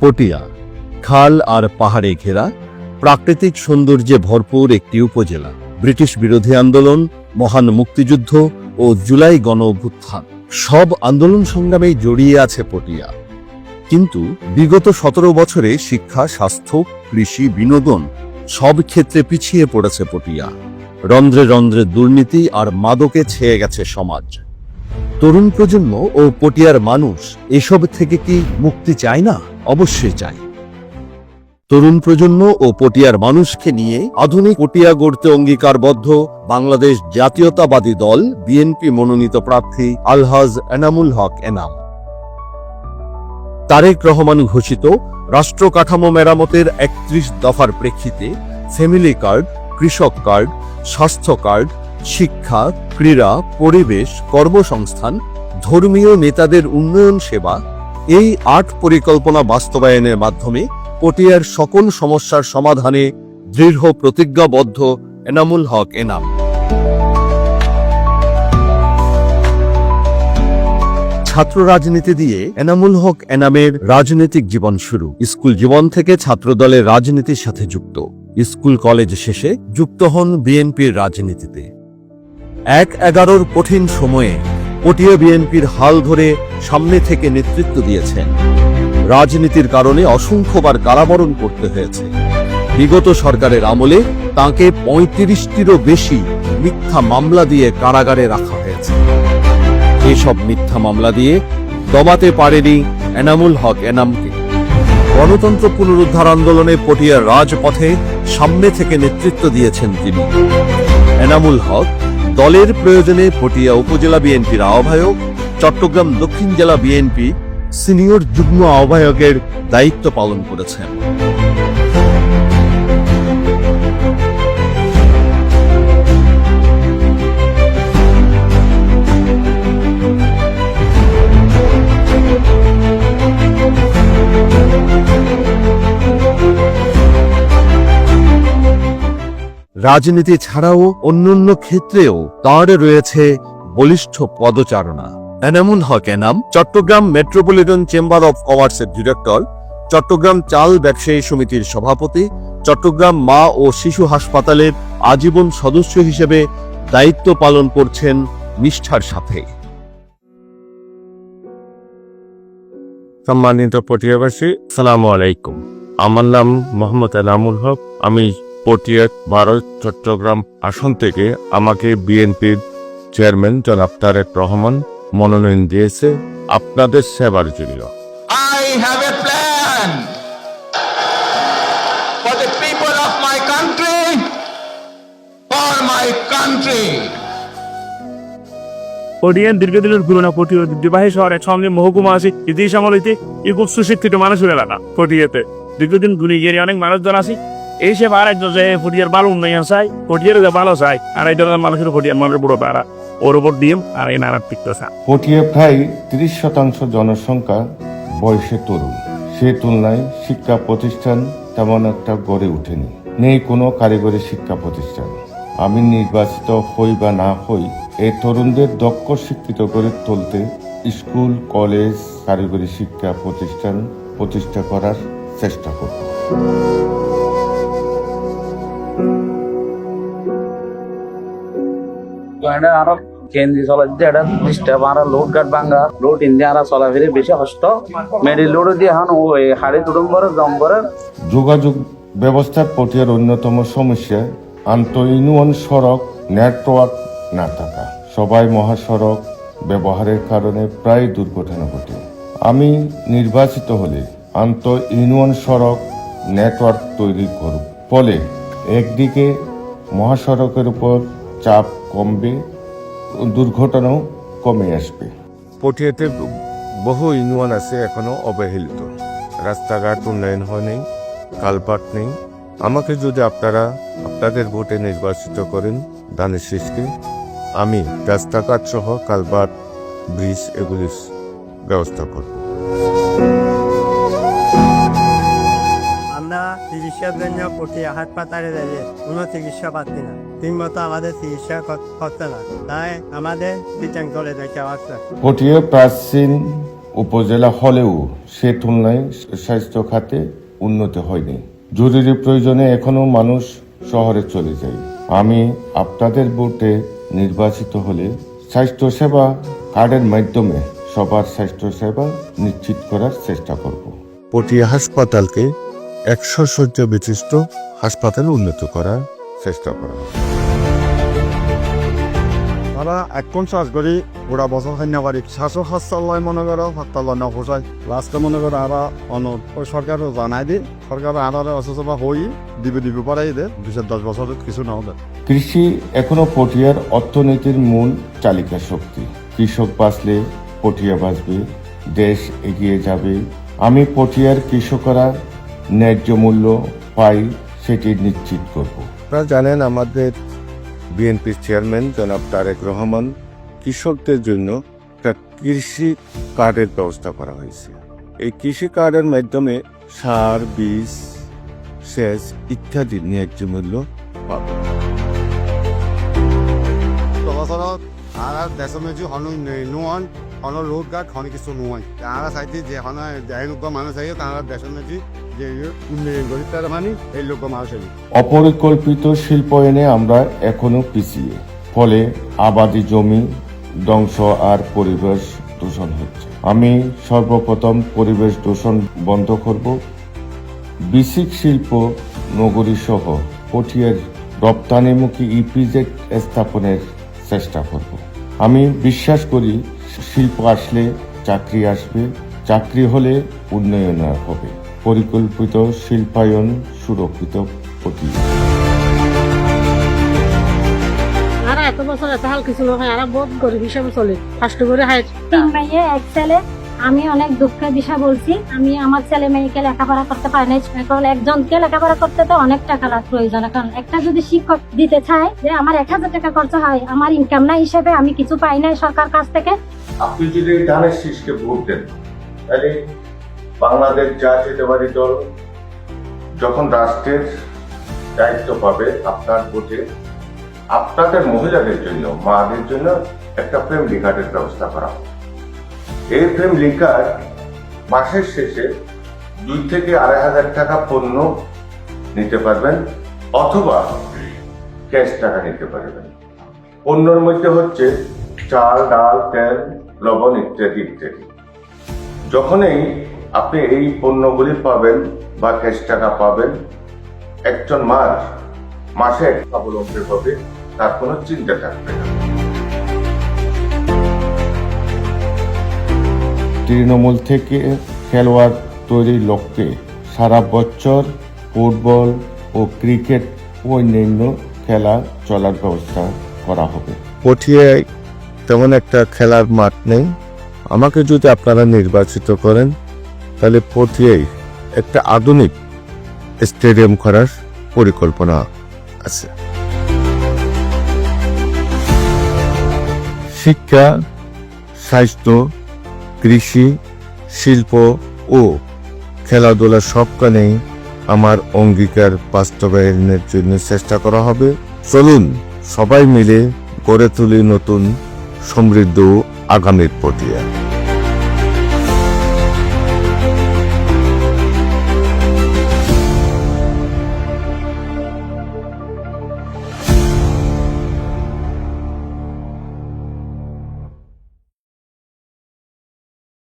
পটিয়া খাল আর পাহাড়ে ঘেরা প্রাকৃতিক সৌন্দর্যে ভরপুর একটি উপজেলা। ব্রিটিশ বিরোধী আন্দোলন, মহান মুক্তিযুদ্ধ ও জুলাই গণ অভ্যুত্থান সব আন্দোলন সংগ্রামেই জড়িয়ে আছে পটিয়া। কিন্তু বিগত 17 বছরে শিক্ষা, স্বাস্থ্য, কৃষি, বিনোদন সব ক্ষেত্রে পিছিয়ে পড়েছে পটিয়া। রন্ধ্রে রন্ধ্রে দুর্নীতি আর মাদকে ছেয়ে গেছে সমাজ। তরুণ প্রজন্ম ও পটিয়ার মানুষ এসব থেকে কি মুক্তি চায় না? অবশ্যই চায়। তরুণ প্রজন্ম ও পটিয়ার মানুষকে নিয়ে আধুনিক পটিয়া গড়তে অঙ্গীকারবদ্ধ বাংলাদেশ জাতীয়তাবাদী দল বিএনপি মনোনীত প্রার্থী আলহাজ এনামুল হক এনাম। তারেক রহমান ঘোষিত রাষ্ট্র কাঠামো মেরামতের 31 দফার প্রেক্ষিতে ফ্যামিলি কার্ড, কৃষক কার্ড, স্বাস্থ্য কার্ড, শিক্ষা, ক্রীড়া, পরিবেশ, কর্মসংস্থান, ধর্মীয় নেতাদের উন্নয়ন সেবা, এই 8 পরিকল্পনা বাস্তবায়নের মাধ্যমে পটিয়ার সকল সমস্যার সমাধানে দৃঢ় প্রতিজ্ঞাবদ্ধ এনামুল হক এনাম। ছাত্র রাজনীতি দিয়ে এনামুল হক এনামের রাজনৈতিক জীবন শুরু। স্কুল জীবন থেকে ছাত্রদলের রাজনীতির সাথে যুক্ত। স্কুল কলেজ শেষে যুক্ত হন বিএনপির রাজনীতিতে। 1-11 কঠিন সময়ে পটিয়া বিএনপির হাল ধরে সামনে থেকে নেতৃত্ব দিয়েছেন। রাজনীতির কারণে অসংখ্যবার কারাবরণ করতে হয়েছে। বিগত সরকারের আমলে তাঁকে 35টিরও বেশি মিথ্যা মামলা দিয়ে কারাগারে রাখা হয়েছে। এসব মিথ্যা মামলা দিয়ে দমাতে পারেনি এনামুল হক এনামকে। গণতন্ত্র পুনরুদ্ধার আন্দোলনে পটিয়ার রাজপথে সামনে থেকে নেতৃত্ব দিয়েছেন তিনি। এনামুল হক দলের প্রয়োজনে পটিয়া উপজেলা বিএনপির আহ্বায়ক, চট্টগ্রাম দক্ষিণ জেলা বিএনপি সিনিয়র যুগ্ম আহ্বায়কের দায়িত্ব পালন করেছেন। রাজনীতি ছাড়াও অন্যান্য ক্ষেত্রেও তাঁর রয়েছে বলিষ্ঠ পদচারণা। Enamul Haque Enam Chattogram metropolitan chamber of কমার্সের ডিরেক্টর, চট্টগ্রাম চাল ব্যবসায়ী সমিতির সভাপতি, চট্টগ্রাম মা ও শিশু হাসপাতালের আজীবন সদস্য হিসেবে দায়িত্ব পালন করছেন নিষ্ঠার সাথে। সম্মানিত পটিয়াবাসী, আসসালামু আলাইকুম। আমার নাম মোহাম্মদ এনামুল হক। আমি পটিয়া 12 চট্টগ্রাম আসন থেকে আমাকে বিএনপির চেয়ারম্যান জনাব তারেক রহমান মনোনয়ন দিয়েছে আপনাদের সেবার জন্য। I have a plan for the people of my country, for my country. পটিয়ার দীর্ঘদিনের পুরোনো পটিয়া ঐতিহ্যবাহী শহরের সঙ্গে মহকুমা আছে। ইতিহাস আমলিতে এই খুব সুশিক্ষিত মানুষের এলাকা পটিয়াতে দীর্ঘদিন ঘুরে গিয়ে অনেক মানুষজন আছে। এই সে আর একজন যে পটিয়ার ভালো উন্নয়ন চাই, পটিয়ার যে ভালো চাই, আর এই ধরনের মানুষের পটিয়ার মানুষের বড় তারা ওর উপর ডিম আর এই নানা পিকটা চায়। পটিয়া প্রায় 30% জনসংখ্যা বয়সে তরুণ। সে তুলনায় শিক্ষা প্রতিষ্ঠান তেমন একটা গড়ে ওঠেনি, নেই কোনো কারিগরি শিক্ষা প্রতিষ্ঠান। আমি নির্বাচিত হই বা না হই, এই তরুণদের দক্ষ শিক্ষিত করে তুলতে স্কুল, কলেজ, কারিগরি শিক্ষা প্রতিষ্ঠান প্রতিষ্ঠা করার চেষ্টা করব। আরো কেন্দ্রীয় চলাচ্ছে এটা ডিস্টার্ব আর লোড গার্ড ভাঙা লোড ইন্ডিয়া আর চলাফেরি বেশি কষ্ট মেডি লোড দিয়ে এখন ওই হাড়ি তুড়ম্বর জম্বরের যোগাযোগ ব্যবস্থার পটিয়ার অন্যতম সমস্যা আন্তঃ ইউনিয়ন সড়ক নেটওয়ার্ক না থাকা। সবাই মহাসড়ক ব্যবহারের কারণে প্রায় দুর্ঘটনা ঘটে। আমি নির্বাচিত হলে আন্তঃ ইউনিয়ন সড়ক নেটওয়ার্ক তৈরি করব, ফলে একদিকে মহাসড়কের উপর চাপ কমবে, দুর্ঘটনাও কমে আসবে। পটিয়াতে বহু ইউনিয়ন আছে এখনো অবহেলিত, রাস্তাঘাট উন্নয়ন হয়নি, কালপাট নেই। আমাকে যদি আপনারা আপনাদের ভোটে নির্বাচিত করেন দানের শীষকে, আমি রাস্তাঘাট সহ কালপাট, ব্রিজ এগুলির ব্যবস্থা করব। আমরা চিকিৎসার জন্য পটিয়া হাসপাতালে যাই, কোনো চিকিৎসা পাচ্ছি না, ঠিক মতো আমাদের চিকিৎসা করতে না, তাই আমাদের চিটাং চলে যাইতে আসছে। পটিয়া প্রাচীন উপজেলা হলেও সে তুলনায় স্বাস্থ্য খাতে উন্নতি হয়নি। জরুরি প্রয়োজনে এখনো মানুষ শহরে চলে যায়। আমি আপনাদের ভোটে নির্বাচিত হলে স্বাস্থ্যসেবা কার্ডের মাধ্যমে সবার স্বাস্থ্যসেবা নিশ্চিত করার চেষ্টা করব। পটিয়া হাসপাতালকে 100 শয্যা বিশিষ্ট হাসপাতাল উন্নত করার চেষ্টা করা। তারা এখন চাষ করি ওরা বছর খান্না পারি শাসক হাসপাতাল মনে করো হাসপাতাল না পোষায় লাস্টে মনে করো আরা সরকারও জানাই দিই সরকার আনারে অসুস্থতা হই দিবে পারাই দে 2010 বছর কিছু নাও দেয়। কৃষি এখনো পটিয়ার অর্থনীতির মূল চালিকা শক্তি। কৃষক বাঁচলে পটিয়া বাঁচবে, দেশ এগিয়ে যাবে। আমি পটিয়ার কৃষকরা ন্যায্য মূল্য পাই সেটি নিশ্চিত করব। আপনারা জানেন আমাদের বিএনপির চেয়ারম্যান জনাব তারেক রহমান কৃষকদের জন্য একটা কৃষি কার্ডের ব্যবস্থা করা হয়েছে। এই কৃষি কার্ডের মাধ্যমে সার, বীজ, সেচ ইত্যাদি ন্যায্য মূল্য পাবে। বছৰত আর দেশমেজি হনু নোয়ান হন রোড গার্ড হন কিছু নোয়াই তারা চাইতে যে হন লোক মানুষ আইয়ে তারা দেশমেজি যে উন্নয়ন করি তার মানে এই লোক মানুষ আইয়ে। অপরিকল্পিত শিল্পায়নে আমরা এখনো পিছিয়ে, ফলে আবাদি জমি ধ্বংস আর পরিবেশ দূষণ হচ্ছে। আমি সর্বপ্রথম পরিবেশ দূষণ বন্ধ করব। বিসিক শিল্প নগরী সহ পটিয়ার রপ্তানিমুখী ইপিজেড স্থাপনের চেষ্টা করব। আমি বিশ্বাস করি শিল্প আসলে চাকরি আসবে, চাকরি হলে উন্নয়ন হবে। পরিকল্পিত শিল্পায়ন, সুরক্ষিত পটিয়া। আর এত বছর এত হাল কিছু হয় আর বহুত গরিব হিসাবে চলে কষ্ট করে হয়। 3 মেয়ে 1 ছেলে। আমি অনেক দুঃখের বিষয় বলছি, আমি আমার ছেলে মেয়েকে লেখাপড়া করতে পারি না। এখন একজনকে লেখাপড়া করতে তো অনেক টাকা প্রয়োজন। কারণ একটা যদি শিক্ষক দিতে চায় যে আমার 1000 টাকা খরচ হয়, আমার ইনকাম না হিসেবে আমি কিছু পাই না সরকার কাছ থেকে। আপনি যদি ধানের শীষকে ভোট দেন তাহলে বাংলাদেশ জাতীয়তাবাদী দল যখন রাষ্ট্রের দায়িত্ব পাবে আপনার ভোটে আপনাদের মহিলাদের জন্য, মাদের জন্য একটা ফ্যামিলি কার্ডের ব্যবস্থা করা হবে। এই ফ্যামিলি কার্ড মাসের শেষে 2 থেকে 2,500 টাকা পণ্য নিতে পারবেন অথবা ক্যাশ টাকা নিতে পারবেন। পণ্যের মধ্যে হচ্ছে চাল, ডাল, তেল, লবণ ইত্যাদি ইত্যাদি। যখনই আপনি এই পণ্যগুলি পাবেন বা ক্যাশ টাকা পাবেন, একজন মাসে এক স্বাবলম্বী হবে, তার কোনো চিন্তা থাকবে না। তৃণমূল থেকে খেলোয়াড় তৈরির লক্ষ্যে সারা বছর ফুটবল ও ক্রিকেট ও অন্যান্য খেলা চলার ব্যবস্থা করা হবে। পটিয়ায় তেমন একটা খেলার মাঠ নেই। আমাকে যদি আপনারা নির্বাচিত করেন তাহলে পটিয়ায় একটা আধুনিক স্টেডিয়াম করার পরিকল্পনা আছে। শিক্ষা, স্বাস্থ্য, কৃষি, শিল্প ও খেলাধুলা সবখানেই আমার অঙ্গীকার বাস্তবায়নের জন্য চেষ্টা করা হবে। চলুন সবাই মিলে গড়ে তুলি নতুন সমৃদ্ধ আগামীর পটিয়া।